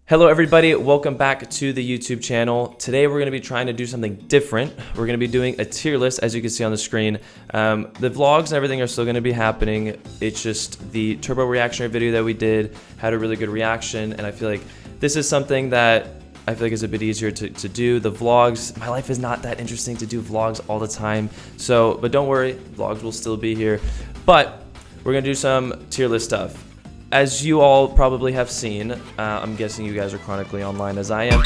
Hello everybody, welcome back to the YouTube channel. Today we're going to be trying to do something different. We're going to be doing a tier list, as you can see on the screen. The vlogs and everything are still going to be happening. It's just the turbo reactionary video that we did had a really good reaction, and I feel like this is something that I feel like is a bit easier to do. The vlogs, my life is not that interesting to do vlogs all the time, but don't worry, vlogs will still be here. But we're going to do some tier list stuff. As you all probably have seen, I'm guessing you guys are chronically online as I am.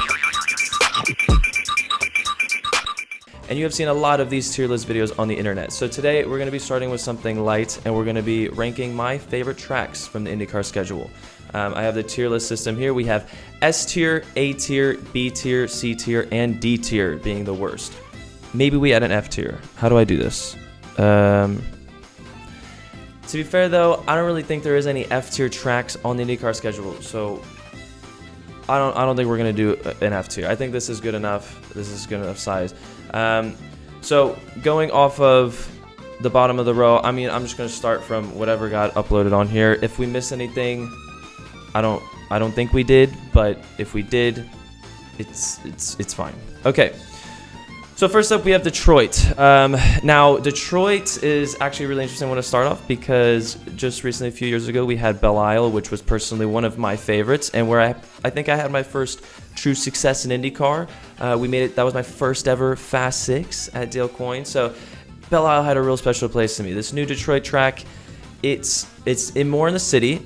And you have seen a lot of these tier list videos on the internet. So today we're going to be starting with something light, and we're going to be ranking my favorite tracks from the IndyCar schedule. I have the tier list system here. We have S tier, A tier, B tier, C tier, and D tier being the worst. Maybe we add an F tier. How do I do this? To be fair though, I don't really think there is any F tier tracks on the IndyCar schedule, so I don't think we're gonna do an F tier. I think this is good enough. This is good enough size. So going off of the bottom of the row, I mean, I'm just gonna start from whatever got uploaded on here. If we miss anything, I don't think we did, but if we did, it's fine. Okay. So first up, we have Detroit. Now, Detroit is actually really interesting. I want to start off because just recently, a few years ago, we had Belle Isle, which was personally one of my favorites, and where I think I had my first true success in IndyCar. We made it. That was my first ever Fast Six at Dale Coyne. So Belle Isle had a real special place to me. This new Detroit track, it's more in the city.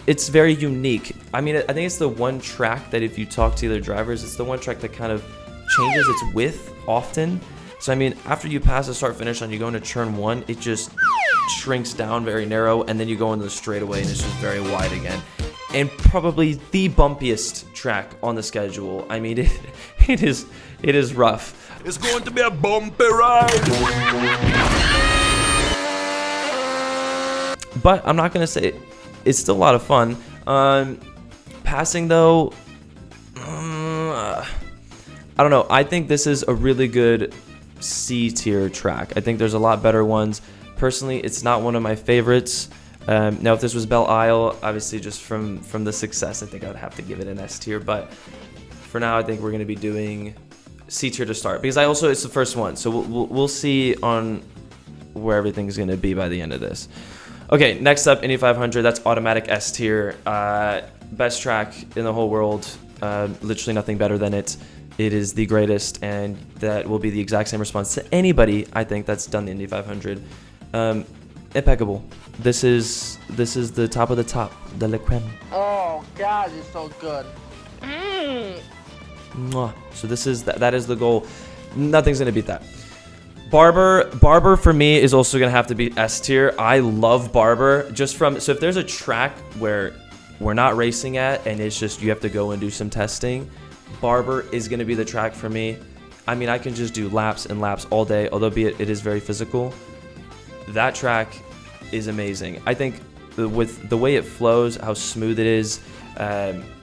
It's very unique. I mean, I think it's the one track that if you talk to other drivers, it's the one track that kind of changes its width often. So I mean, after you pass the start finish and you go into turn one, it just shrinks down very narrow, and then you go into the straightaway and it's just very wide again. And probably the bumpiest track on the schedule. I mean, it is rough. It's going to be a bumpy ride. But I'm not gonna say it's still a lot of fun. Passing though, I don't know. I think this is a really good C tier track. I think there's a lot better ones. Personally, it's not one of my favorites. Now, if this was Belle Isle, obviously just from the success, I think I would have to give it an S tier. But for now, I think we're gonna be doing C tier to start because it's the first one. So we'll see on where everything's gonna be by the end of this. Okay, next up, Indy 500. That's automatic S tier. Best track in the whole world. Literally nothing better than it. It is the greatest, and that will be the exact same response to anybody, I think, that's done the Indy 500. Impeccable. This is the top of the top. The la creme. Oh God, it's so good. Mwah. So that is the goal. Nothing's gonna beat that. Barber for me is also gonna have to be S tier. I love Barber so if there's a track where we're not racing at and it's just you have to go and do some testing, Barber is gonna be the track for me. I mean, I can just do laps and laps all day, although it is very physical. That track is amazing. I think with the way it flows, how smooth it is,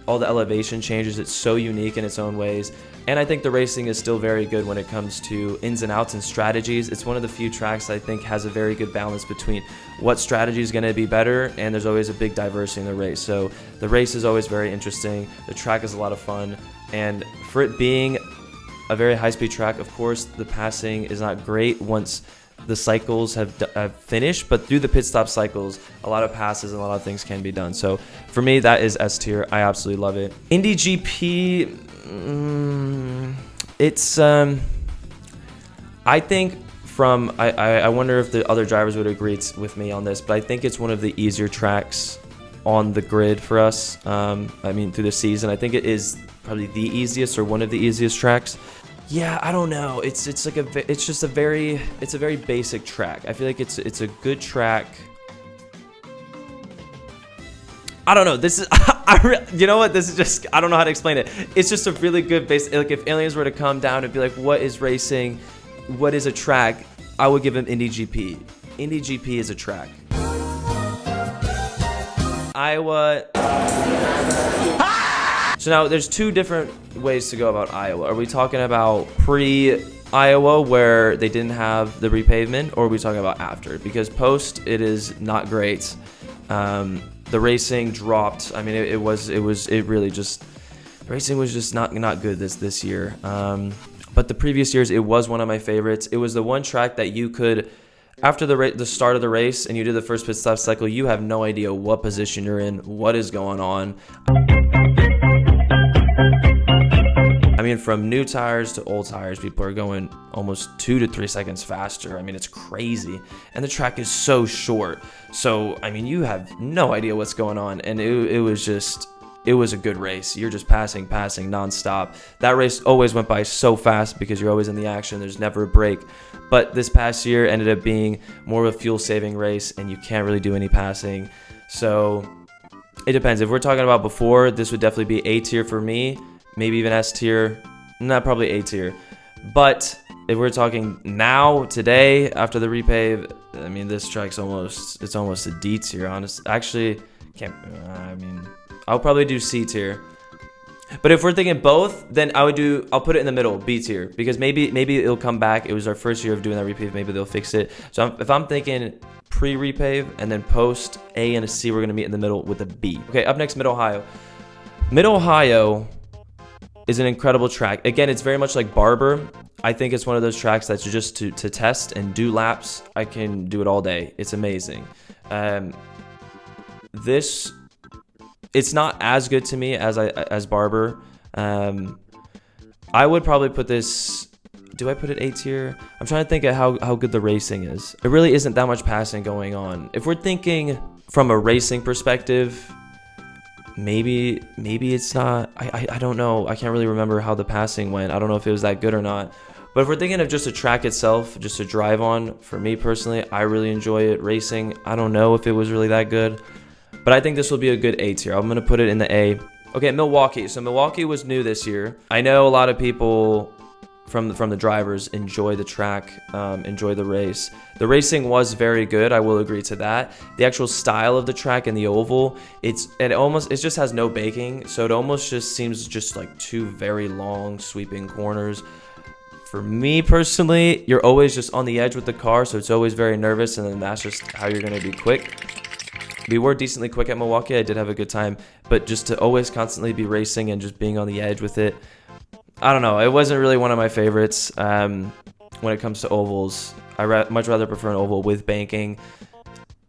all the elevation changes, it's so unique in its own ways. And I think the racing is still very good when it comes to ins and outs and strategies. It's one of the few tracks I think has a very good balance between what strategy is going to be better, and there's always a big diversity in the race. So the race is always very interesting. The track is a lot of fun. And for it being a very high-speed track, of course, the passing is not great once the cycles have finished, but through the pit stop cycles, a lot of passes and a lot of things can be done. So for me, that is S tier. I absolutely love it. Indy GP, I think I wonder if the other drivers would agree with me on this, but I think it's one of the easier tracks on the grid for us. I mean, through the season, I think it is probably the easiest or one of the easiest tracks. Yeah, I don't know. It's a very basic track. I feel like it's a good track. I don't know. This is you know what? This is just I don't know how to explain it. It's just a really good base. Like if aliens were to come down and be like, "What is racing? What is a track?" I would give them Indy GP. Indy GP is a track. Iowa. So now there's two different ways to go about Iowa. Are we talking about pre-Iowa where they didn't have the repavement, or are we talking about after? Because post, it is not great. The racing dropped. I mean, it really just, racing was just not good this year. But the previous years, it was one of my favorites. It was the one track that you could, after the start of the race and you did the first pit stop cycle, you have no idea what position you're in, what is going on. I mean, from new tires to old tires, people are going almost 2 to 3 seconds faster. I mean, it's crazy. And the track is so short. So, I mean, you have no idea what's going on. And it was a good race. You're just passing nonstop. That race always went by so fast because you're always in the action. There's never a break. But this past year ended up being more of a fuel-saving race, and you can't really do any passing. So it depends. If we're talking about before, this would definitely be A tier for me. Maybe even S tier, not probably A tier. But if we're talking now, today, after the repave, I mean, this track's almost a D tier, honest. Actually, I'll probably do C tier. But if we're thinking both, then I'll put it in the middle, B tier, because maybe it'll come back. It was our first year of doing that repave. Maybe they'll fix it. So if I'm thinking pre-repave and then post A and a C, we're gonna meet in the middle with a B. Okay, up next, Mid-Ohio. Mid-Ohio is an incredible track. Again, it's very much like Barber. I think it's one of those tracks that's just to test and do laps. I can do it all day. It's amazing. It's not as good to me as Barber. I would probably put this. Do I put it A tier? I'm trying to think of how good the racing is. It really isn't that much passing going on. If we're thinking from a racing perspective, maybe it's not. I don't know. I can't really remember how the passing went. I don't know if it was that good or not. But if we're thinking of just a track itself, just to drive on, for me personally, I really enjoy it. Racing, I don't know if it was really that good. But I think this will be a good A tier. I'm going to put it in the A. Okay, Milwaukee. So Milwaukee was new this year. I know a lot of people from the drivers enjoy the track, enjoy the race. The racing was very good. I will agree to that. The actual style of the track and the oval, it just has no baking. So it almost just seems just like two very long sweeping corners. For me personally, you're always just on the edge with the car. So it's always very nervous. And then that's just how you're going to be quick. We were decently quick at Milwaukee. I did have a good time, but just to always constantly be racing and just being on the edge with it, I don't know. It wasn't really one of my favorites when it comes to ovals. I much rather prefer an oval with banking.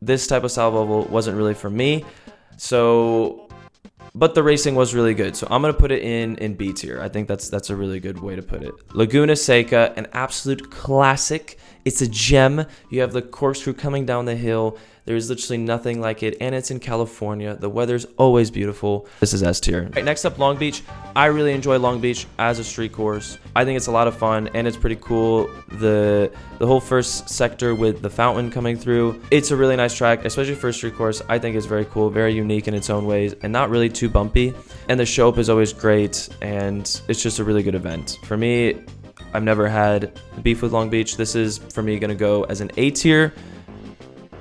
This type of style of oval wasn't really for me. So, but the racing was really good. So I'm going to put it in B tier. I think that's a really good way to put it. Laguna Seca, an absolute classic. It's a gem. You have the corkscrew coming down the hill. There's literally nothing like it, and it's in California. The weather's always beautiful. This is S tier. All right, next up, Long Beach. I really enjoy Long Beach as a street course. I think it's a lot of fun, and it's pretty cool. The whole first sector with the fountain coming through. It's a really nice track, especially for a street course. I think it's very cool, very unique in its own ways, and not really too bumpy. And the show up is always great, and it's just a really good event. For me, I've never had beef with Long Beach. This is, for me, going to go as an A tier.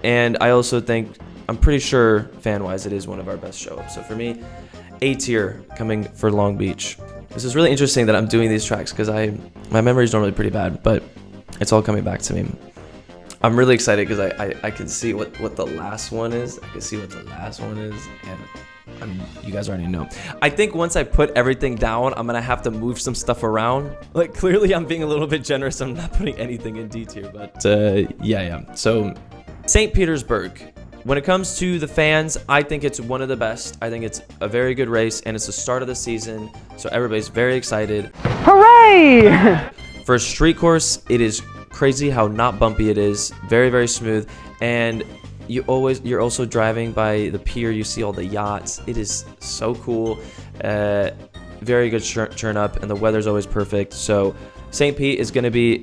And I also think, I'm pretty sure, fan-wise, it is one of our best show-ups. So for me, A tier coming for Long Beach. This is really interesting that I'm doing these tracks because my memory is normally pretty bad, but it's all coming back to me. I'm really excited because I can see what the last one is. I can see what the last one is, and I mean, you guys already know. I think once I put everything down, I'm gonna have to move some stuff around. Like, clearly I'm being a little bit generous. I'm not putting anything in D tier, but yeah. So, St. Petersburg. When it comes to the fans, I think it's one of the best. I think it's a very good race, and it's the start of the season, so everybody's very excited. Hooray! For a street course, it is crazy how not bumpy it is. Very, very smooth, and you're also driving by the pier. You see all the yachts. It is so cool. Very good turn up, and the weather's always perfect. So St. Pete is going to be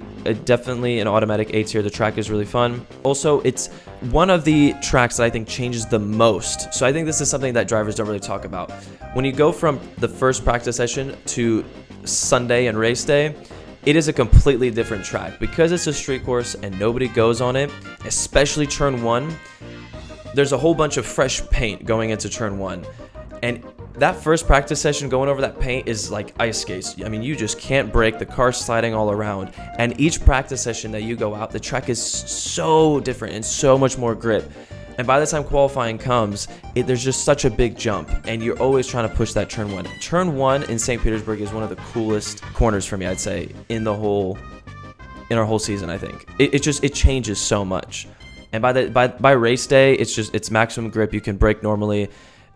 definitely an automatic A tier. The track is really fun. Also, it's one of the tracks that I think changes the most. So I think this is something that drivers don't really talk about. When you go from the first practice session to Sunday and race day, it is a completely different track. Because it's a street course and nobody goes on it, especially turn 1, there's a whole bunch of fresh paint going into turn 1. And that first practice session going over that paint is like ice skates. I mean, you just can't brake. The car's sliding all around. And each practice session that you go out, the track is so different and so much more grip. And by the time qualifying comes, there's just such a big jump, and you're always trying to push that turn one. Turn one in St. Petersburg is one of the coolest corners for me, I'd say, in our whole season. I think it changes so much. And by race day, it's maximum grip. You can brake normally,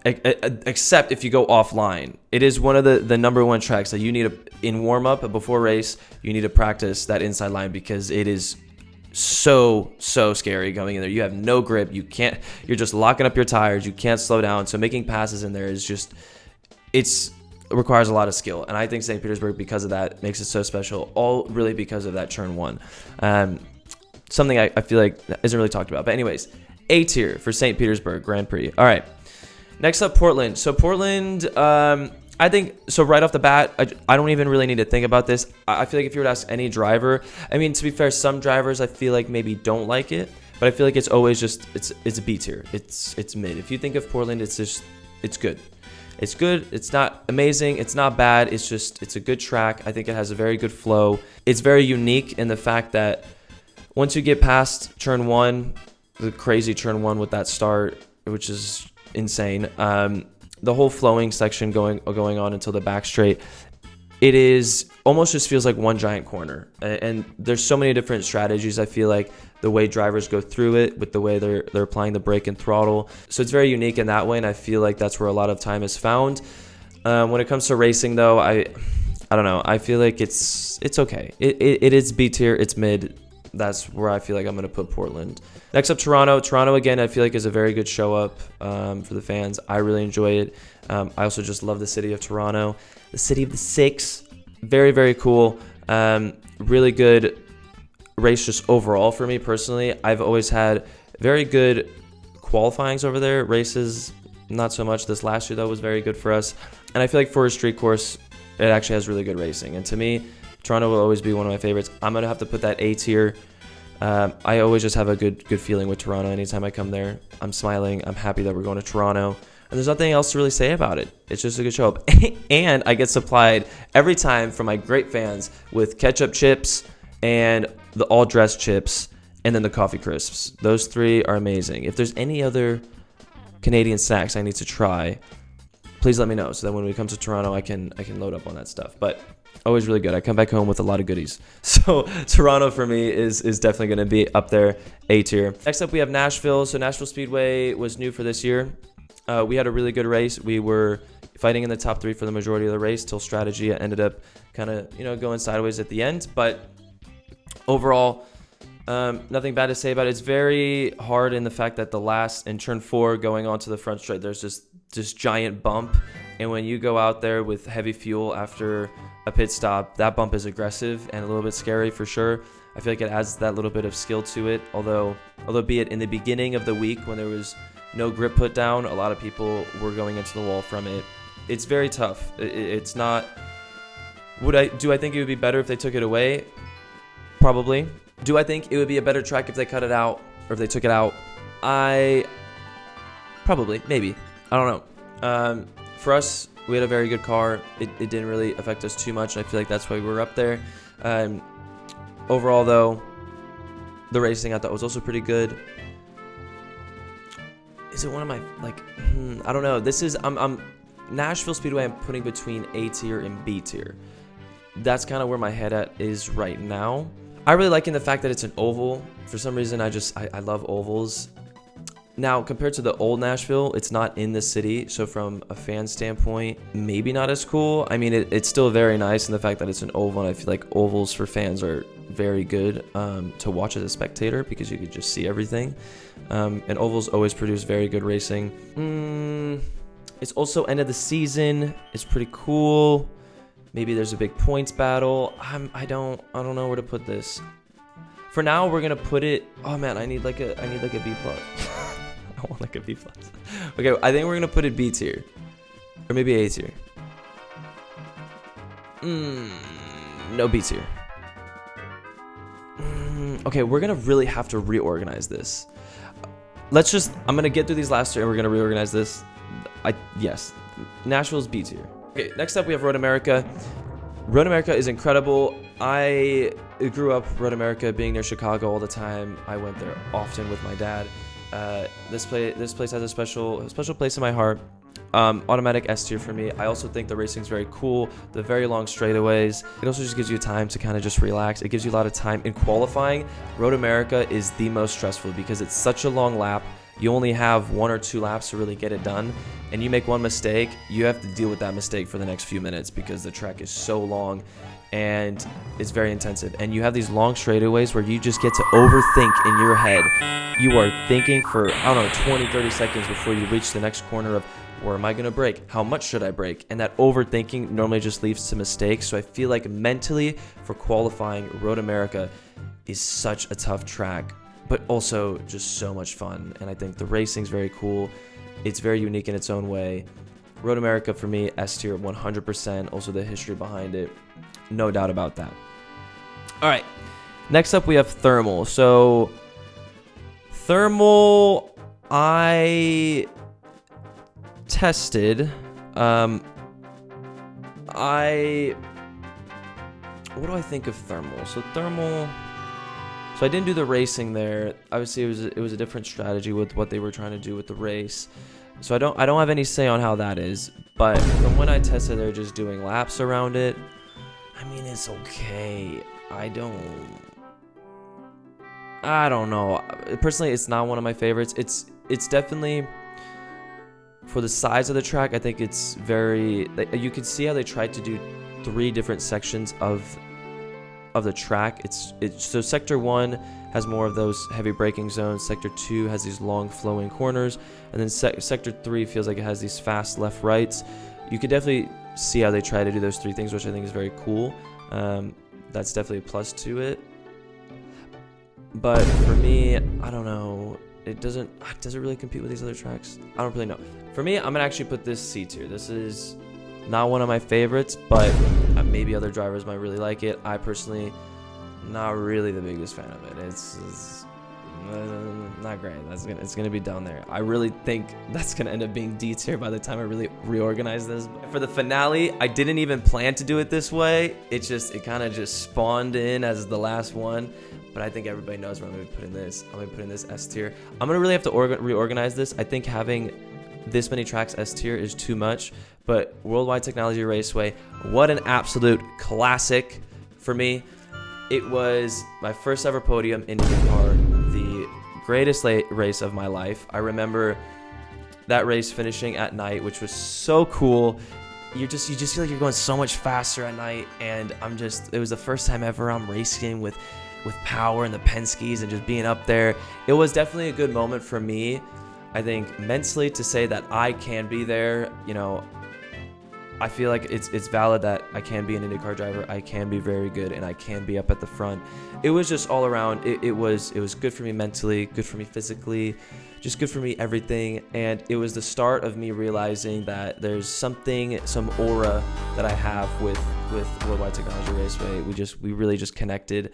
except if you go offline. It is one of the number one tracks that you need in warm up before race. You need to practice that inside line because it is so scary going in there. You have no grip. You're just locking up your tires. You can't slow down. So making passes in there is just, it requires a lot of skill. And I think St. Petersburg, because of that, makes it so special. All really because of that turn one. Something I feel like isn't really talked about. But anyways, A tier for St. Petersburg Grand Prix. All right. Next up, Portland. So Portland, I think, so right off the bat, I don't even really need to think about this. I feel like if you were to ask any driver, I mean, to be fair, some drivers I feel like maybe don't like it, but I feel like it's always just, it's a B tier. It's mid. If you think of Portland, it's good. It's good. It's not amazing. It's not bad. It's a good track. I think it has a very good flow. It's very unique in the fact that once you get past turn one, the crazy turn one with that start, which is insane, the whole flowing section going on until the back straight, it is almost just feels like one giant corner. And there's so many different strategies. I feel like the way drivers go through it with the way they're applying the brake and throttle. So it's very unique in that way, and I feel like that's where a lot of time is found. When it comes to racing, though, I don't know. I feel like it's okay. It is B tier. It's mid. That's where I feel like I'm going to put Portland. Next up, Toronto. Toronto, again, I feel like is a very good show up for the fans. I really enjoy it. I also just love the city of Toronto. The city of the six. Very, very cool. Really good race just overall for me personally. I've always had very good qualifyings over there. Races, not so much. This last year, though, was very good for us. And I feel like for a street course, it actually has really good racing. And to me, Toronto will always be one of my favorites. I'm going to have to put that A tier. I always just have a good feeling with Toronto. Anytime I come there, I'm smiling. I'm happy that we're going to Toronto. And there's nothing else to really say about it. It's just a good show up. And I get supplied every time from my great fans with ketchup chips and the all-dressed chips and then the coffee crisps. Those three are amazing. If there's any other Canadian snacks I need to try, please let me know so that when we come to Toronto, I can load up on that stuff. But always really good. I come back home with a lot of goodies. So Toronto for me is definitely going to be up there, A tier. Next up, we have Nashville. So Nashville Speedway was new for this year. We had a really good race. We were fighting in the top three for the majority of the race till strategy ended up kind of, going sideways at the end. But overall, nothing bad to say about it. It's very hard in the fact that in turn 4 going on to the front straight, there's this giant bump. And when you go out there with heavy fuel after a pit stop, that bump is aggressive and a little bit scary for sure. I feel like it adds that little bit of skill to it. Although be it in the beginning of the week when there was no grip put down, a lot of people were going into the wall from it. It's very tough. It's not. Do I think it would be better if they took it away? Probably. Do I think it would be a better track if they cut it out or if they took it out? Probably, maybe. I don't know. For us, we had a very good car. It didn't really affect us too much, and I feel like that's why we were up there. Overall, though, the racing I thought was also pretty good. Is it one of my, I don't know. This is, Nashville Speedway I'm putting between A tier and B tier. That's kind of where my head at is right now. I really like in the fact that it's an oval. For some reason, I love ovals. Now, compared to the old Nashville, it's not in the city, so from a fan standpoint, maybe not as cool. I mean, it's still very nice in the fact that it's an oval, and I feel like ovals for fans are very good to watch as a spectator because you could just see everything. And ovals always produce very good racing. It's also end of the season. It's pretty cool. Maybe there's a big points battle. I don't know where to put this. For now, we're gonna put it. Oh man, I need like a B plus. I want like a B plus. Okay, I think we're gonna put it B tier, or maybe A tier. No, B tier. Okay, we're gonna really have to reorganize this. I'm gonna get through these last two, and we're gonna reorganize this. Yes, Nashville's B tier. Okay, next up we have Road America. Road America is incredible. I grew up Road America being near Chicago all the time. I went there often with my dad. This place has a special place in my heart. Automatic S tier for me. I also think the racing's very cool. The very long straightaways. It also just gives you time to kind of just relax. It gives you a lot of time. In qualifying, Road America is the most stressful because it's such a long lap. You only have 1 or 2 laps to really get it done. And you make one mistake, you have to deal with that mistake for the next few minutes because the track is so long and it's very intensive. And you have these long straightaways where you just get to overthink in your head. You are thinking for, I don't know, 20, 30 seconds before you reach the next corner of, where am I going to brake? How much should I brake? And that overthinking normally just leads to mistakes. So I feel like mentally for qualifying, Road America is such a tough track, but also just so much fun. And I think the racing's very cool. It's very unique in its own way. Road America for me, S tier 100%. Also the history behind it, no doubt about that. All right, next up we have Thermal. So Thermal, I tested. What do I think of Thermal? So Thermal, so I didn't do the racing there. Obviously it was a different strategy with what they were trying to do with the race. So I don't have any say on how that is, but from when I tested, they're just doing laps around it. I mean, it's okay. I don't know. Personally, it's not one of my favorites. It's definitely, for the size of the track, I think it's very, you can see how they tried to do 3 different sections of the track. So sector 1 has more of those heavy braking zones. Sector 2 has these long flowing corners, and then sector 3 feels like it has these fast left rights. You could definitely see how they try to do those 3 things, which I think is very cool. That's definitely a plus to it. But for me, I don't know. Does it really compete with these other tracks? I don't really know. For me, I'm gonna actually put this C tier. This is not one of my favorites, but maybe other drivers might really like it. I personally, not really the biggest fan of it. It's not great. It's gonna be down there. I really think that's gonna end up being D tier by the time I really reorganize this. For the finale, I didn't even plan to do it this way. It kind of just spawned in as the last one. But I think everybody knows where I'm gonna be putting this. I'm gonna be putting this S tier. I'm gonna really have to reorganize this. I think having this many tracks S tier is too much. But Worldwide Technology Raceway, what an absolute classic for me. It was my first ever podium in IndyCar, the greatest race of my life. I remember that race finishing at night, which was so cool. You just feel like you're going so much faster at night, and it was the first time ever I'm racing with power and the Penske's and just being up there. It was definitely a good moment for me, I think, mentally, to say that I can be there. You know, I feel like it's valid that I can be an IndyCar driver. I can be very good, and I can be up at the front. It was just all around. It was good for me mentally, good for me physically, just good for me everything. And it was the start of me realizing that there's some aura that I have with Worldwide Technology Raceway. We really just connected,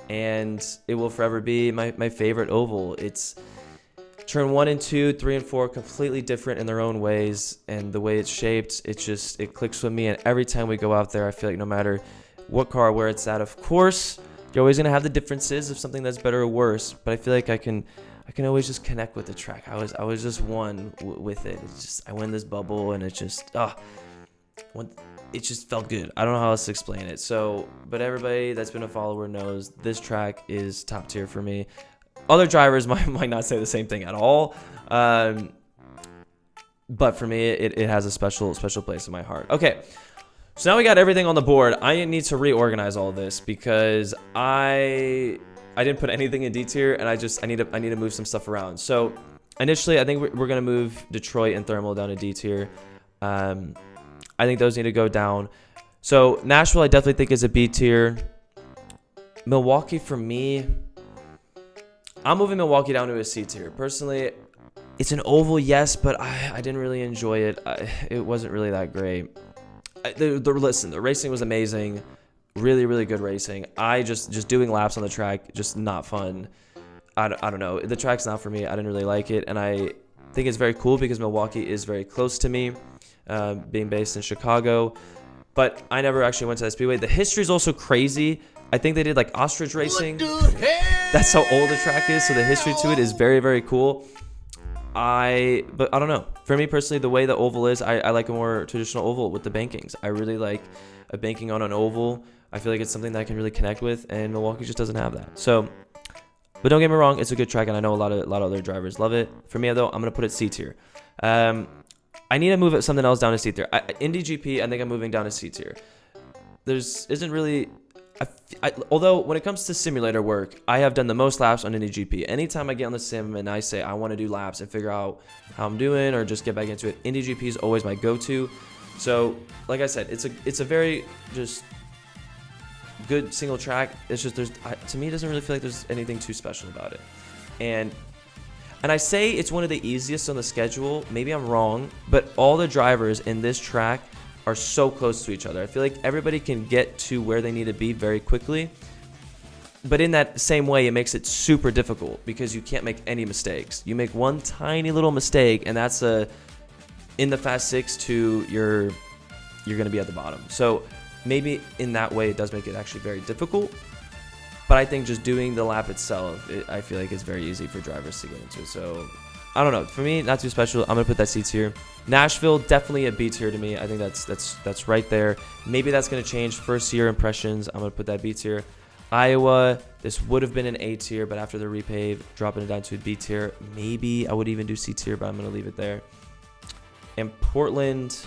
and it will forever be my favorite oval. It's turn 1 and 2, 3 and 4, completely different in their own ways, and the way it's shaped, it clicks with me. And every time we go out there, I feel like no matter what car, where it's at, of course, you're always gonna have the differences of something that's better or worse. But I feel like I can always just connect with the track. I was just one with it. It's just, I win this bubble, and it just felt good. I don't know how else to explain it. So, but everybody that's been a follower knows this track is top tier for me. Other drivers might not say the same thing at all, but for me, it has a special place in my heart. Okay, so now we got everything on the board. I need to reorganize all this because I didn't put anything in D tier, and I need to move some stuff around. So initially, I think we're gonna move Detroit and Thermal down to D tier. I think those need to go down. So Nashville, I definitely think is a B tier. Milwaukee, for me, I'm moving Milwaukee down to a C tier. Personally, it's an oval, yes, but I didn't really enjoy it. It wasn't really that great. Listen, the racing was amazing. Really, really good racing. Just doing laps on the track, just not fun. I don't know. The track's not for me. I didn't really like it, and I think it's very cool because Milwaukee is very close to me, being based in Chicago. But I never actually went to that speedway. The history is also crazy. I think they did like ostrich racing. That's how old the track is, so the history to it is very, very cool. But I don't know. For me personally, the way the oval is, I like a more traditional oval with the bankings. I really like a banking on an oval. I feel like it's something that I can really connect with, and Milwaukee just doesn't have that. So, but don't get me wrong, it's a good track, and I know a lot of other drivers love it. For me though, I'm gonna put it C tier. I need to move something else down to C tier. Indy GP, I think I'm moving down to C tier. Isn't really. Although when it comes to simulator work, I have done the most laps on Indy GP. Anytime I get on the sim and I say I want to do laps and figure out how I'm doing or just get back into it, Indy GP is always my go-to. So, like I said, it's a very just good single track. It's just to me, it doesn't really feel like there's anything too special about it. And I say it's one of the easiest on the schedule. Maybe I'm wrong, but all the drivers in this track are so close to each other. I feel like everybody can get to where they need to be very quickly. But in that same way, it makes it super difficult because you can't make any mistakes. You make one tiny little mistake, and that's in the Fast 6 to you're going to be at the bottom. So maybe in that way, it does make it actually very difficult. But I think just doing the lap itself, I feel like it's very easy for drivers to get into. So I don't know. For me, not too special. I'm gonna put that C tier. Nashville, definitely a B tier to me. I think that's right there. Maybe that's gonna change. First year impressions, I'm gonna put that B tier. Iowa, this would have been an A tier, but after the repave, dropping it down to a B tier. Maybe I would even do C tier, but I'm gonna leave it there. And Portland,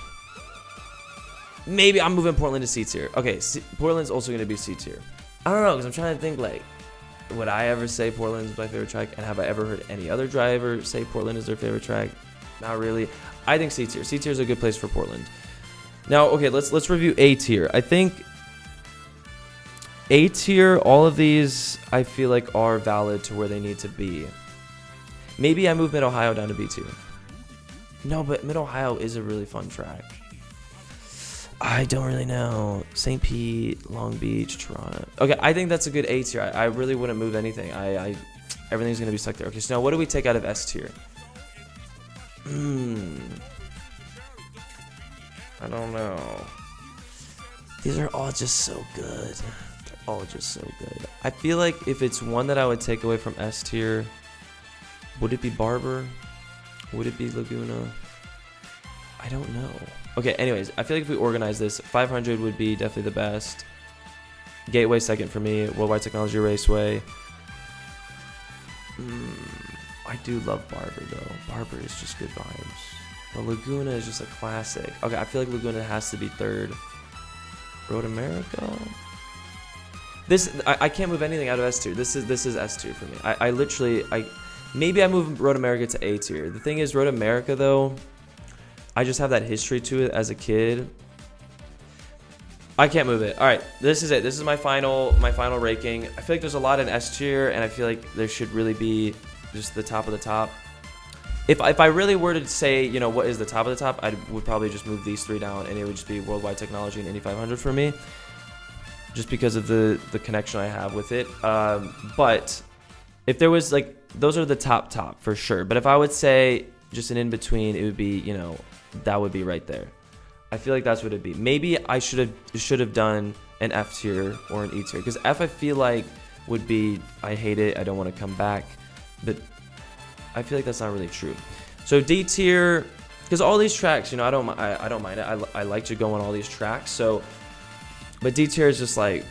maybe I'm moving Portland to C tier. Okay, Portland's also gonna be C tier. I don't know, because I'm trying to think, like, would I ever say Portland's my favorite track? And have I ever heard any other driver say Portland is their favorite track? Not really. I think C tier. C tier is a good place for Portland. Now, okay, let's review A tier. I think A tier, all of these, I feel like are valid to where they need to be. Maybe I move Mid-Ohio down to B tier. No, but Mid-Ohio is a really fun track. I don't really know. St. Pete, Long Beach, Toronto. Okay, I think that's a good A tier. I really wouldn't move anything. Everything's gonna be stuck there. Okay, so now what do we take out of S tier? I don't know. These are all just so good. They're all just so good. I feel like if it's one that I would take away from S tier, would it be Barber? Would it be Laguna? I don't know. Okay, anyways, I feel like if we organize this, 500 would be definitely the best. Gateway second for me. Worldwide Technology Raceway. I do love Barber, though. Barber is just good vibes. But Laguna is just a classic. Okay, I feel like Laguna has to be third. Road America? I can't move anything out of S tier. This is S tier for me. I literally maybe I move Road America to A tier. The thing is, Road America, though, I just have that history to it as a kid. I can't move it. All right, this is it. This is my final ranking. I feel like there's a lot in S tier, and I feel like there should really be just the top of the top. If I really were to say, you know, what is the top of the top, I would probably just move these three down, and it would just be Worldwide Technology and Indy 500 for me, just because of the connection I have with it. But if there was, like, those are the top for sure. But if I would say just an in-between, it would be, you know, that would be right there. I feel like that's what it'd be. Maybe I should have done an F tier or an E tier, because F I feel like would be I hate it, I don't want to come back, but I feel like that's not really true. So D tier, because all these tracks, you know, I don't mind it. I like to go on all these tracks. So, but D tier is just like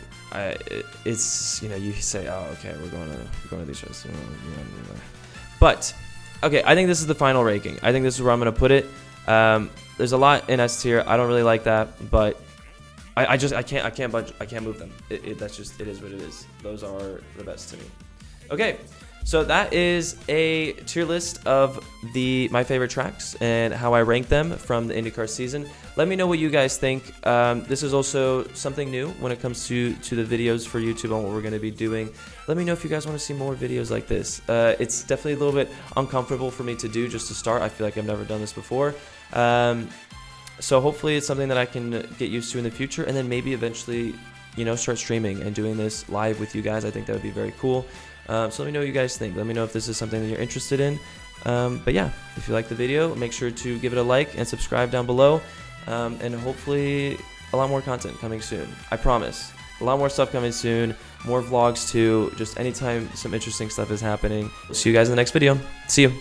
it's, you know, you say, oh, okay, we're going to these tracks, but okay, I think this is the final ranking. I think this is where I'm gonna put it. There's a lot in S tier. I don't really like that, but I can't move them. That's just, it is what it is. Those are the best to me. Okay, so that is a tier list of my favorite tracks and how I rank them from the IndyCar season. Let me know what you guys think. This is also something new when it comes to the videos for YouTube on what we're going to be doing. Let me know if you guys want to see more videos like this. It's definitely a little bit uncomfortable for me to do just to start. I feel like I've never done this before. So hopefully it's something that I can get used to in the future, and then maybe eventually, you know, start streaming and doing this live with you guys. I think that would be very cool. So let me know what you guys think. Let me know if this is something that you're interested in. But yeah, if you like the video, make sure to give it a like and subscribe down below. And hopefully a lot more content coming soon. I promise. A lot more stuff coming soon. More vlogs too. Just anytime some interesting stuff is happening. See you guys in the next video. See you.